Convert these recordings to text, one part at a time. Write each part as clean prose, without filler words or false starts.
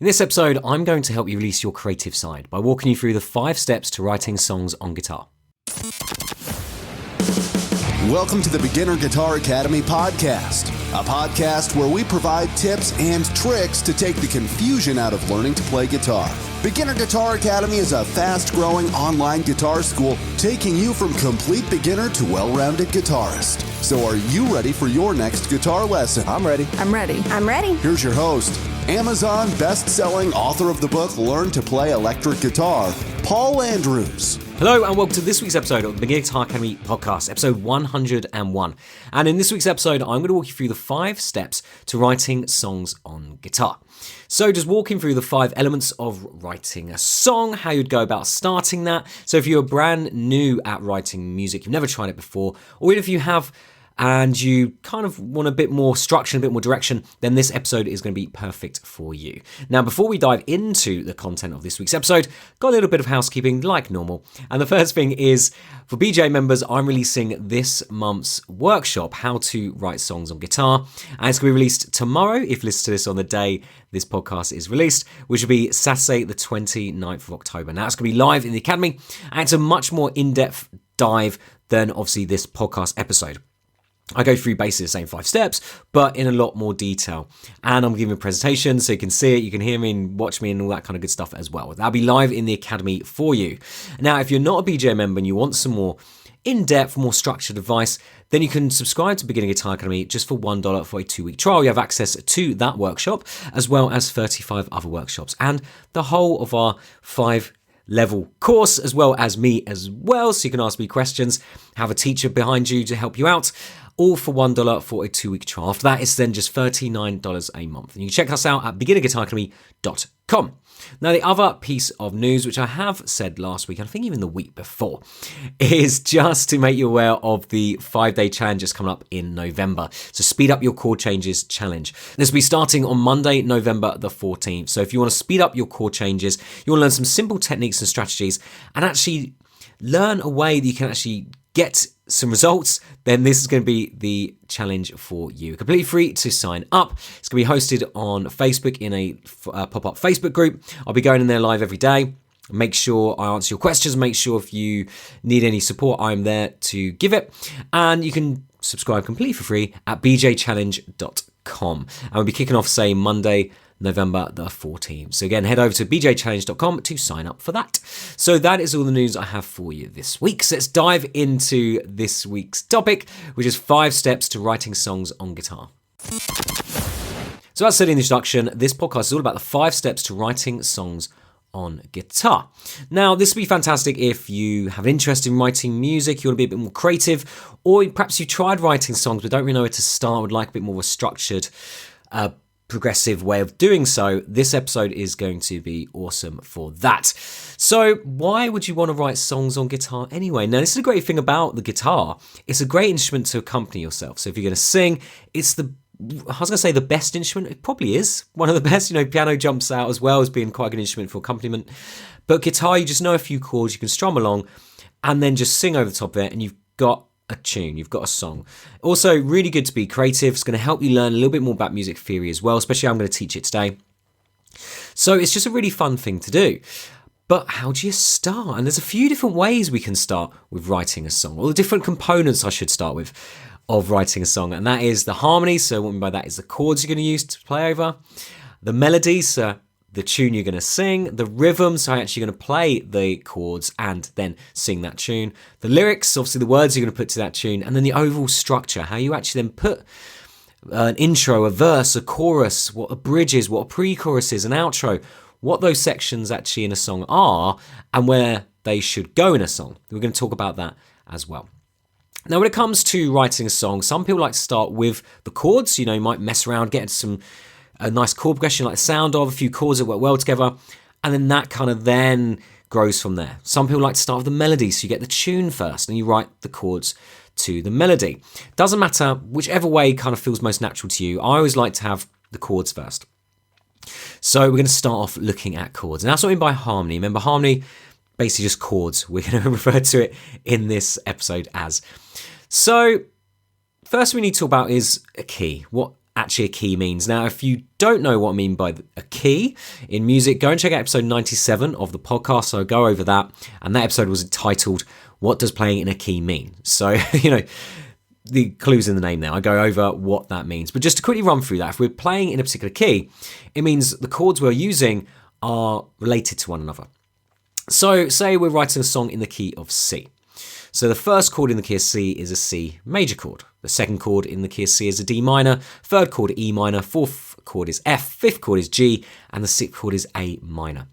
In this episode, I'm going to help you release your creative side by walking you through the 5 steps to writing songs on guitar. Welcome to the Beginner Guitar Academy podcast, a podcast where we provide tips and tricks to take the confusion out of learning to play guitar. Beginner Guitar Academy is a fast-growing online guitar school taking you from complete beginner to well-rounded guitarist. So are you ready for your next guitar lesson? I'm ready. I'm ready. I'm ready. Here's your host, Amazon best-selling author of the book Learn to Play Electric Guitar, Paul Andrews. Hello and welcome to this week's episode of the Beginner Guitar Academy podcast, episode 101. And in this week's episode, I'm going to walk you through the 5 steps to writing songs on guitar. So just walking through the 5 elements of writing a song, how you'd go about starting that. So if you're brand new at writing music, you've never tried it before, or even if you have and you kind of want a bit more structure, a bit more direction, then this episode is going to be perfect for you. Now, before we dive into the content of this week's episode, got a little bit of housekeeping like normal. And the first thing is, for BGA members, I'm releasing this month's workshop, How to Write Songs on Guitar. And it's going to be released tomorrow, if you listen to this on the day this podcast is released, which will be Saturday, the 29th of October. Now, it's going to be live in the Academy, and it's a much more in-depth dive than, obviously, this podcast episode. I go through basically the same 5 steps, but in a lot more detail. And I'm giving a presentation so you can see it, you can hear me and watch me and all that kind of good stuff as well. That'll be live in the Academy for you. Now, if you're not a BGA member and you want some more in-depth, more structured advice, then you can subscribe to Beginner Guitar Academy just for $1 for a 2-week trial. You have access to that workshop as well as 35 other workshops and the whole of our 5-level course, as well as me as well, so you can ask me questions, have a teacher behind you to help you out, all for $1 for a 2-week trial. After that, it's then just $39 a month. And you can check us out at beginnerguitaracademy.com. Now, the other piece of news, which I have said last week, and I think even the week before, is just to make you aware of the 5-day challenge that's coming up in November. So speed up your chord changes challenge. This will be starting on Monday, November the 14th. So if you want to speed up your chord changes, you want to learn some simple techniques and strategies, and actually learn a way that you can actually get some results, then this is going to be the challenge for you. Completely free to sign up. It's going to be hosted on Facebook in a pop-up Facebook group. I'll be going in there live every day. Make sure I answer your questions. Make sure if you need any support, I'm there to give it. And you can subscribe completely for free at bjchallenge.com. And we'll be kicking off, say, Monday, November the 14th. So again, head over to bjchallenge.com to sign up for that. So that is all the news I have for you this week. So let's dive into this week's topic, which is 5 steps to writing songs on guitar. So as said in the introduction, this podcast is all about the 5 steps to writing songs on guitar. Now, this would be fantastic if you have an interest in writing music, you want to be a bit more creative, or perhaps you've tried writing songs but don't really know where to start, would like a bit more of a structured progressive way of doing so. This episode is going to be awesome for that. So why would you want to write songs on guitar anyway? Now, this is a great thing about the guitar. It's a great instrument to accompany yourself. So if you're going to sing, it's the best instrument. It probably is one of the best. Piano jumps out as well as being quite a good instrument for accompaniment. But guitar, you just know a few chords, you can strum along and then just sing over the top of it and you've got a tune, you've got a song. Also, really good to be creative. It's going to help you learn a little bit more about music theory as well, especially I'm going to teach it today. So it's just a really fun thing to do. But how do you start? And there's a few different ways we can start with writing a song, or the different components I should start with of writing a song. And that is the harmony. So what I mean by that is the chords you're going to use to play over, the melodies, so the tune you're going to sing, the rhythm, so you're actually going to play the chords and then sing that tune, the lyrics, obviously the words you're going to put to that tune, and then the overall structure, how you actually then put an intro, a verse, a chorus, what a bridge is, what a pre-chorus is, an outro, what those sections actually in a song are, and where they should go in a song. We're going to talk about that as well. Now, when it comes to writing a song, some people like to start with the chords. You might mess around, get a nice chord progression like the sound of, a few chords that work well together, and then that kind of then grows from there. Some people like to start with the melody, so you get the tune first, and you write the chords to the melody. Doesn't matter, whichever way kind of feels most natural to you. I always like to have the chords first. So we're going to start off looking at chords. And that's what I mean by harmony. Remember, harmony, basically just chords. We're going to refer to it in this episode as. So first we need to talk about is a key. What actually a key means. Now, if you don't know what I mean by a key in music, go and check out episode 97 of the podcast. So I'll go over that. And that episode was entitled, What Does Playing in a Key Mean? So, the clue's in the name there. I go over what that means. But just to quickly run through that, if we're playing in a particular key, it means the chords we're using are related to one another. So say we're writing a song in the key of C. So the first chord in the key of C is a C major chord. The second chord in the key of C is a D minor. Third chord, E minor. Fourth chord is F. Fifth chord is G. And the sixth chord is A minor.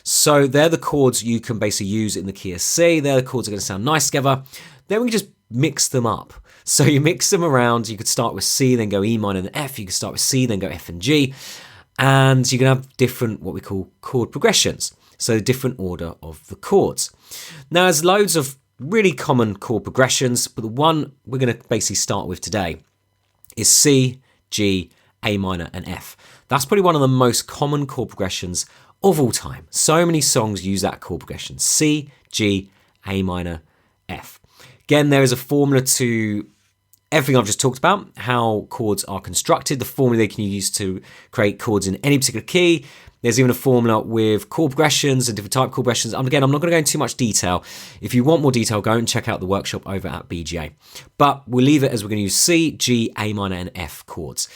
So they're the chords you can basically use in the key of C. They're the chords that are going to sound nice together. Then we just mix them up. So you mix them around. You could start with C, then go E minor, then F. You could start with C, then go F and G. And you can have different, what we call chord progressions. So different order of the chords. Now there's loads of really common chord progressions, but the one we're going to basically start with today is C, G, A minor, and F. That's probably one of the most common chord progressions of all time. So many songs use that chord progression. C, G, A minor, F. Again, there is a formula to everything I've just talked about, how chords are constructed, the formula they can use to create chords in any particular key. There's even a formula with chord progressions and different type of chord progressions. Again, I'm not going to go into too much detail. If you want more detail, go and check out the workshop over at BGA. But we'll leave it as we're going to use C, G, A minor, and F chords.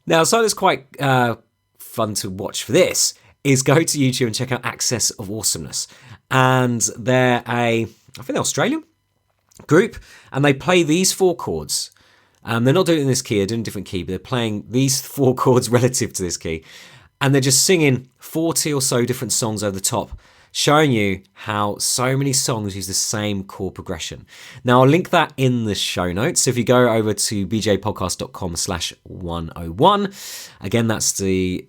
Now, something that's quite fun to watch for this is go to YouTube and check out Axis of Awesomeness. And they're I think they're Australian group, and they play these four chords. They're not doing it in this key, they're doing a different key, but they're playing these four chords relative to this key. And they're just singing 40 or so different songs over the top, showing you how so many songs use the same chord progression. Now, I'll link that in the show notes. So if you go over to bjpodcast.com/101, again, that's the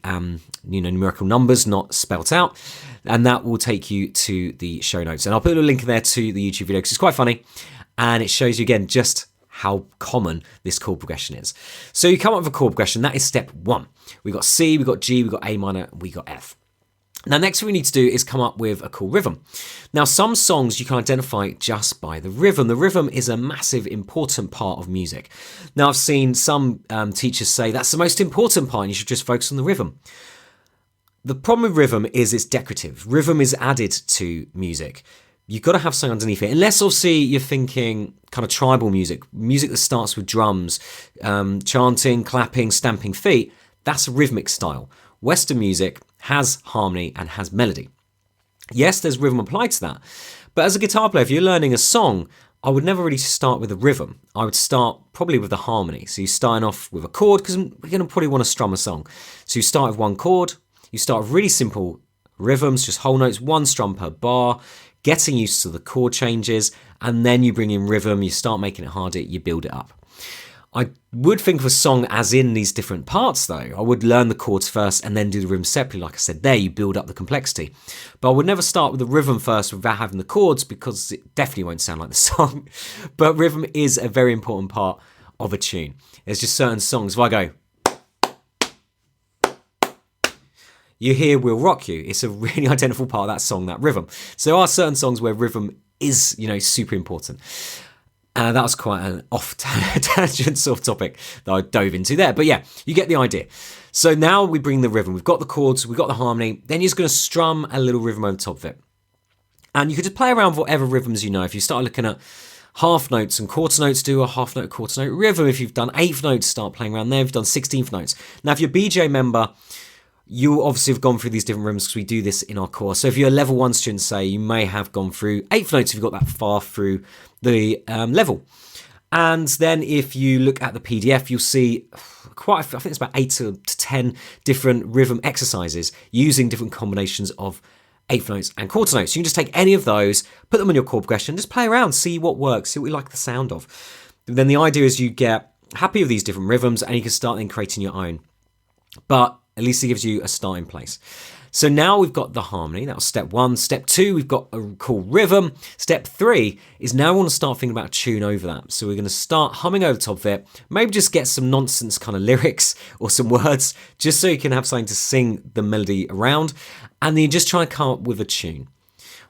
numerical numbers not spelt out, and that will take you to the show notes. And I'll put a link in there to the YouTube video because it's quite funny, and it shows you again just how common this chord progression is. So you come up with a chord progression. That is step one. We got C, we got G, we got A minor, we got F. Now, next thing we need to do is come up with a cool rhythm. Now, some songs you can identify just by the rhythm. The rhythm is a massive, important part of music. Now, I've seen some teachers say that's the most important part and you should just focus on the rhythm. The problem with rhythm is it's decorative. Rhythm is added to music. You've got to have something underneath it. Unless, obviously, you're thinking kind of tribal music that starts with drums, chanting, clapping, stamping feet. That's a rhythmic style. Western music has harmony and has melody. Yes, there's rhythm applied to that. But as a guitar player, if you're learning a song, I would never really start with a rhythm. I would start probably with the harmony. So you're starting off with a chord, because we're going to probably want to strum a song. So you start with one chord. You start with really simple rhythms, just whole notes, one strum per bar, getting used to the chord changes, and then you bring in rhythm, you start making it harder, you build it up. I would think of a song as in these different parts though. I would learn the chords first and then do the rhythm separately. Like I said there, you build up the complexity. But I would never start with the rhythm first without having the chords, because it definitely won't sound like the song. But rhythm is a very important part of a tune. There's just certain songs, if I go, you hear We'll Rock You. It's a really identifiable part of that song, that rhythm. So there are certain songs where rhythm is, super important. That was quite an off-tangent sort of topic that I dove into there. But yeah, you get the idea. So now we bring the rhythm. We've got the chords, we've got the harmony. Then you're just going to strum a little rhythm over the top of it. And you could just play around with whatever rhythms you know. If you start looking at half notes and quarter notes, do a half note, quarter note rhythm. If you've done eighth notes, start playing around there. If you've done 16th notes. Now, if you're a BJ member, you obviously have gone through these different rhythms because we do this in our course. So if you're a level 1 student, say, you may have gone through eighth notes if you've got that far through the level. And then if you look at the PDF, you'll see I think it's about 8 to 10 different rhythm exercises using different combinations of eighth notes and quarter notes. So you can just take any of those, put them on your chord progression, just play around, see what works, see what you like the sound of. Then the idea is you get happy with these different rhythms and you can start then creating your own. But at least it gives you a starting place. So now we've got the harmony. That was step 1. Step 2, we've got a cool rhythm. Step 3 is now we want to start thinking about a tune over that. So we're going to start humming over the top of it. Maybe just get some nonsense kind of lyrics or some words, just so you can have something to sing the melody around. And then you just try and come up with a tune.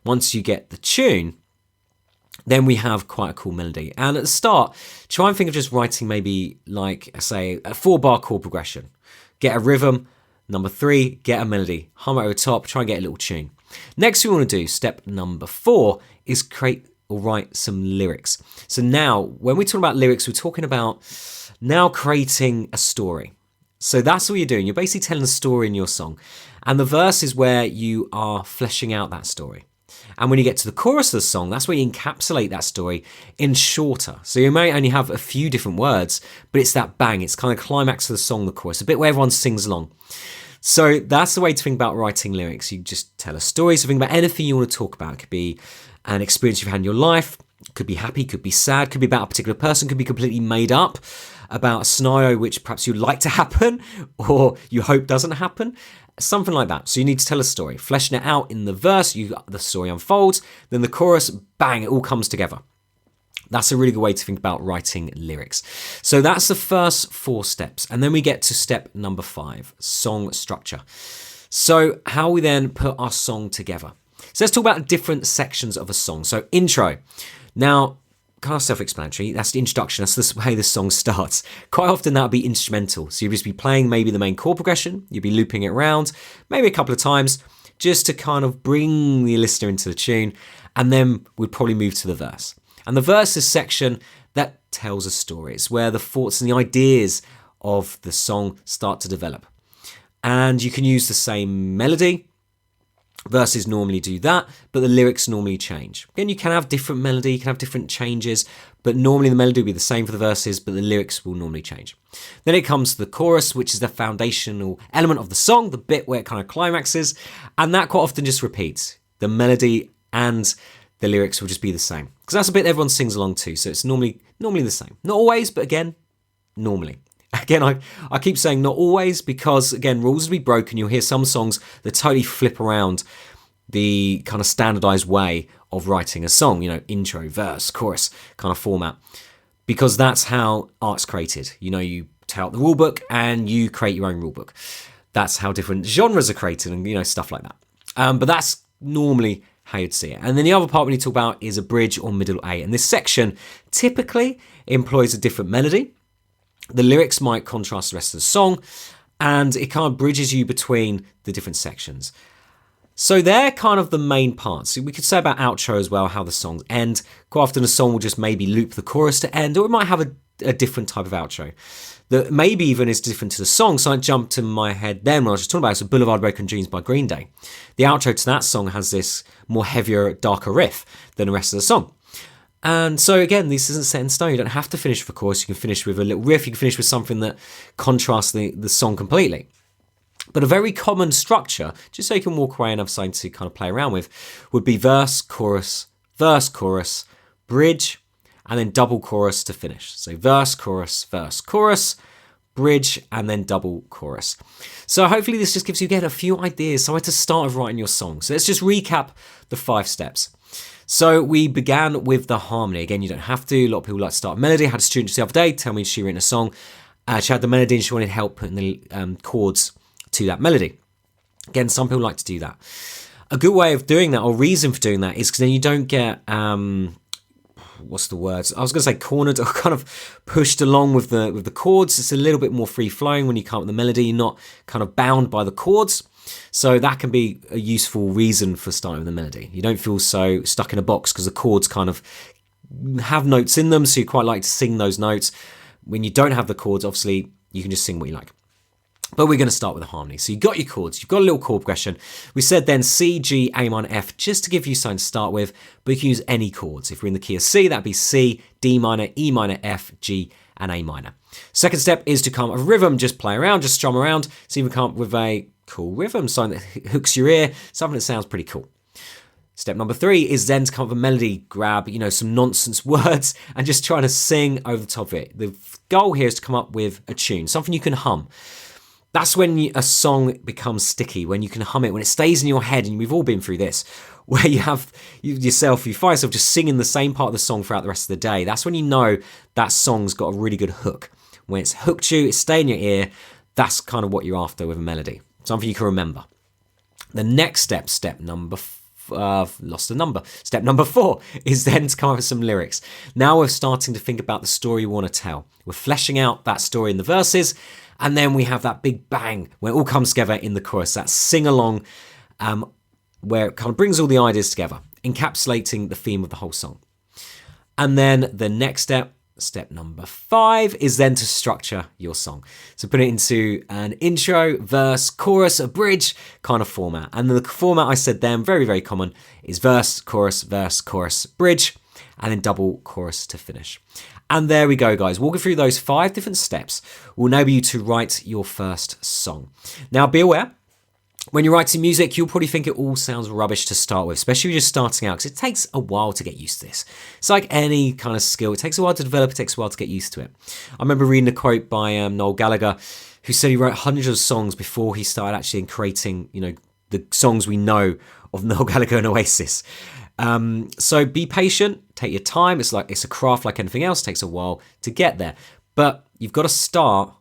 Once you get the tune, then we have quite a cool melody. And at the start, try and think of just writing maybe like, say, a 4-bar chord progression. Get a rhythm. Number 3, get a melody. Hum it over the top, try and get a little tune. Next we want to do, step number 4, is create or write some lyrics. So now, when we talk about lyrics, we're talking about now creating a story. So that's what you're doing. You're basically telling a story in your song. And the verse is where you are fleshing out that story. And when you get to the chorus of the song, that's where you encapsulate that story in shorter. So you may only have a few different words, but it's that bang. It's kind of climax of the song, the chorus, a bit where everyone sings along. So that's the way to think about writing lyrics. You just tell a story. So think about anything you want to talk about. It could be an experience you've had in your life. It could be happy, could be sad, could be about a particular person, could be completely made up about a scenario which perhaps you'd like to happen or you hope doesn't happen. Something like that. So you need to tell a story, fleshing it out in the verse, the story unfolds, then the chorus, bang, it all comes together. That's a really good way to think about writing lyrics. So that's the first 4 steps. And then we get to step number 5, song structure. So how we then put our song together. So let's talk about different sections of a song. So intro. Now, kind of self-explanatory. That's the introduction. That's the way the song starts. Quite often that would be instrumental. So you'd just be playing maybe the main chord progression. You'd be looping it around, maybe a couple of times, just to kind of bring the listener into the tune. And then we'd probably move to the verse. And the verse is section that tells a story. It's where the thoughts and the ideas of the song start to develop. And you can use the same melody. Verses normally do that, but the lyrics normally change. Again, you can have different melody, you can have different changes, but normally the melody will be the same for the verses, but the lyrics will normally change. Then it comes to the chorus, which is the foundational element of the song, the bit where it kind of climaxes, and that quite often just repeats. The melody and the lyrics will just be the same. Because that's a bit everyone sings along to, so it's normally the same. Not always, but again, normally. Again, I keep saying not always because, again, rules will be broken. You'll hear some songs that totally flip around the kind of standardized way of writing a song, intro, verse, chorus kind of format, because that's how art's created. You take out the rule book and you create your own rule book. That's how different genres are created and, stuff like that. But that's normally how you'd see it. And then the other part we need to talk about is a bridge or middle A. And this section typically employs a different melody. The lyrics might contrast the rest of the song, and it kind of bridges you between the different sections. So they're kind of the main parts. We could say about outro as well, how the songs end. Quite often a song will just maybe loop the chorus to end, or it might have a different type of outro that maybe even is different to the song. So I jumped to my head then when I was just talking about it. So Boulevard Broken Dreams by Green Day. The outro to that song has this more heavier, darker riff than the rest of the song. And so again, this isn't set in stone. You don't have to finish with a chorus. You can finish with a little riff. You can finish with something that contrasts the song completely. But a very common structure, just so you can walk away and have something to kind of play around with, would be verse, chorus, bridge, and then double chorus to finish. So verse, chorus, bridge, and then double chorus. So hopefully this just gives you, again, a few ideas, somewhere to start with writing your song. So let's just recap the 5 steps. So we began with the harmony. Again, you don't have to. A lot of people like to start a melody. I had a student just the other day tell me she written a song. She had the melody and she wanted help putting the chords to that melody. Again, some people like to do that. A good way of doing that, or reason for doing that, is because then you don't get, what's the words? I was going to say cornered or kind of pushed along with the chords. It's a little bit more free flowing when you come up with the melody. You're not kind of bound by the chords. So that can be a useful reason for starting with the melody. You don't feel so stuck in a box because the chords kind of have notes in them, so you quite like to sing those notes. When you don't have the chords, obviously, you can just sing what you like. But we're going to start with the harmony. So you've got your chords, you've got a little chord progression. We said then C, G, A minor, F, just to give you something to start with, but you can use any chords. If we're in the key of C, that'd be C, D minor, E minor, F, G, and A minor. Second step is to come up with a rhythm, just play around, just strum around, so you can come up with a cool rhythm, something that hooks your ear, something that sounds pretty cool. Step number 3 is then to come up with a melody, grab, some nonsense words and just try to sing over the top of it. The goal here is to come up with a tune, something you can hum. That's when a song becomes sticky, when you can hum it, when it stays in your head, and we've all been through this, where you find yourself just singing the same part of the song throughout the rest of the day. That's when you know that song's got a really good hook. When it's hooked you, it's staying in your ear, that's kind of what you're after with a melody. Something you can remember. The next step number lost a number. Step number 4 is then to come up with some lyrics. Now we're starting to think about the story we want to tell. We're fleshing out that story in the verses, and then we have that big bang where it all comes together in the chorus, that sing-along where it kind of brings all the ideas together, encapsulating the theme of the whole song. And then the next step number 5, is then to structure your song. So put it into an intro, verse, chorus, a bridge kind of format. And the format I said then, very, very common, is verse, chorus, bridge, and then double chorus to finish. And there we go, guys. Walking through those 5 different steps will enable you to write your first song. Now, be aware, when you're writing music, you'll probably think it all sounds rubbish to start with, especially if you're just starting out, because it takes a while to get used to this. It's like any kind of skill. It takes a while to develop. It takes a while to get used to it. I remember reading a quote by Noel Gallagher, who said he wrote hundreds of songs before he started actually creating, the songs we know of Noel Gallagher and Oasis. So be patient, take your time. It's a craft like anything else. It takes a while to get there, but you've got to start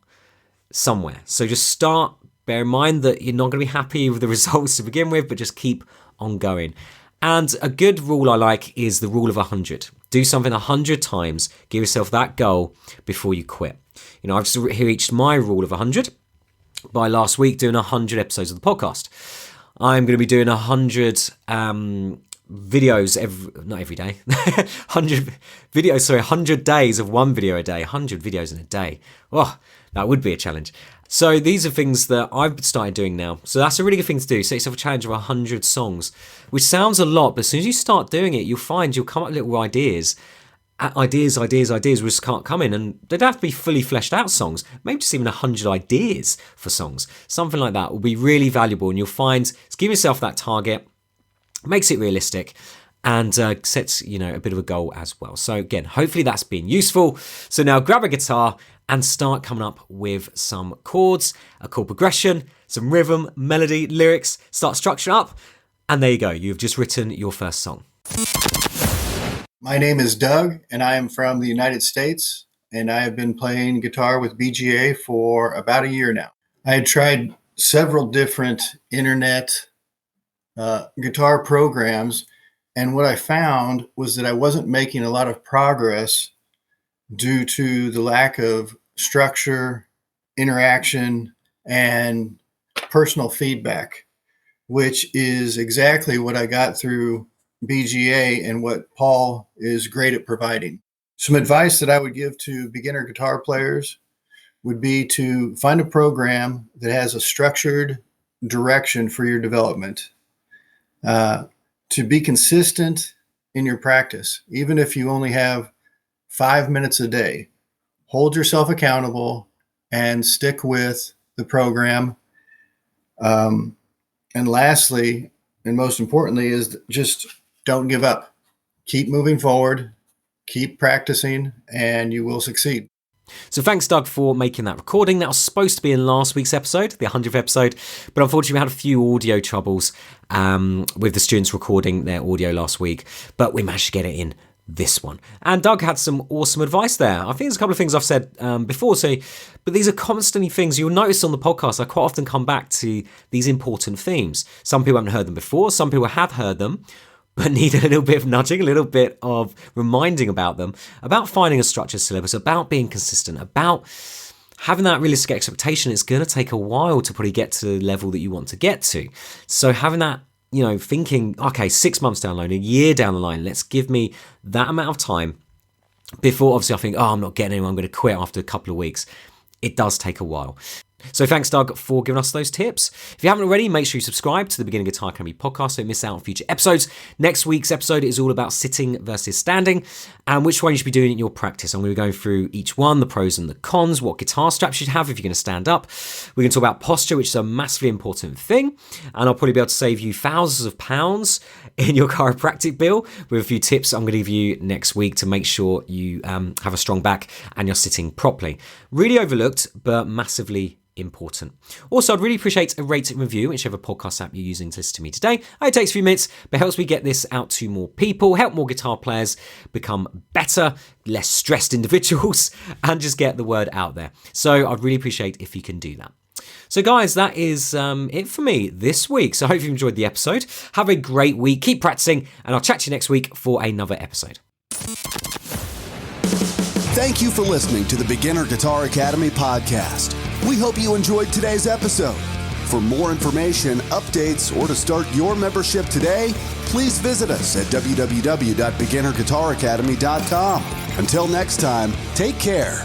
somewhere. So just start. Bear in mind that you're not going to be happy with the results to begin with, but just keep on going. And a good rule I like is the rule of 100. Do something 100 times. Give yourself that goal before you quit. I've just reached my rule of 100 by last week doing 100 episodes of the podcast. I'm going to be doing 100 videos not every day. 100 videos, 100 days of one video a day. 100 videos in a day. Oh, that would be a challenge. So these are things that I've started doing now. So that's a really good thing to do. Set yourself a challenge of 100 songs, which sounds a lot, but as soon as you start doing it, you'll find you'll come up with little ideas which can't come in, and they don't have to be fully fleshed out songs. Maybe just even 100 ideas for songs. Something like that will be really valuable, and you'll find, give yourself that target, makes it realistic, and sets a bit of a goal as well. So again, hopefully that's been useful. So now grab a guitar and start coming up with some chords, a chord progression, some rhythm, melody, lyrics, start structuring up, and there you go. You've just written your first song. My name is Doug, and I am from the United States, and I have been playing guitar with BGA for about a year now. I had tried several different internet guitar programs, and what I found was that I wasn't making a lot of progress due to the lack of structure, interaction, and personal feedback, which is exactly what I got through BGA and what Paul is great at providing. Some advice that I would give to beginner guitar players would be to find a program that has a structured direction for your development, to be consistent in your practice. Even if you only have 5 minutes a day, hold yourself accountable and stick with the program. And lastly, and most importantly, is just don't give up. Keep moving forward, keep practicing, and you will succeed. So thanks, Doug, for making that recording. That was supposed to be in last week's episode, the 100th episode, but unfortunately we had a few audio troubles with the students recording their audio last week, but we managed to get it in this one. And Doug had some awesome advice there. I think there's a couple of things I've said before, but these are constantly things you'll notice on the podcast. I quite often come back to these important themes. Some people haven't heard them before, some people have heard them, but need a little bit of nudging, a little bit of reminding about them, about finding a structured syllabus, about being consistent, about having that realistic expectation. It's going to take a while to probably get to the level that you want to get to. So having that, thinking, okay, 6 months down the line, a year down the line, let's give me that amount of time before obviously I think, I'm not getting anywhere, I'm going to quit after a couple of weeks. It does take a while. So thanks, Doug, for giving us those tips. If you haven't already, make sure you subscribe to the Beginner Guitar Academy podcast so you don't miss out on future episodes. Next week's episode is all about sitting versus standing and which one you should be doing in your practice. I'm going to be going through each one, the pros and the cons, what guitar straps you should have if you're going to stand up. We're going to talk about posture, which is a massively important thing. And I'll probably be able to save you thousands of pounds in your chiropractic bill with a few tips I'm going to give you next week to make sure you have a strong back and you're sitting properly. Really overlooked, but massively important. Also, I'd really appreciate a rate and review, whichever podcast app you're using to listen to me today. It takes a few minutes, but helps me get this out to more people, help more guitar players become better, less stressed individuals, and just get the word out there. So I'd really appreciate if you can do that. So guys, that is it for me this week. So I hope you enjoyed the episode. Have a great week. Keep practicing, and I'll chat to you next week for another episode. Thank you for listening to the Beginner Guitar Academy podcast. We hope you enjoyed today's episode. For more information, updates, or to start your membership today, please visit us at www.beginnerguitaracademy.com. Until next time, take care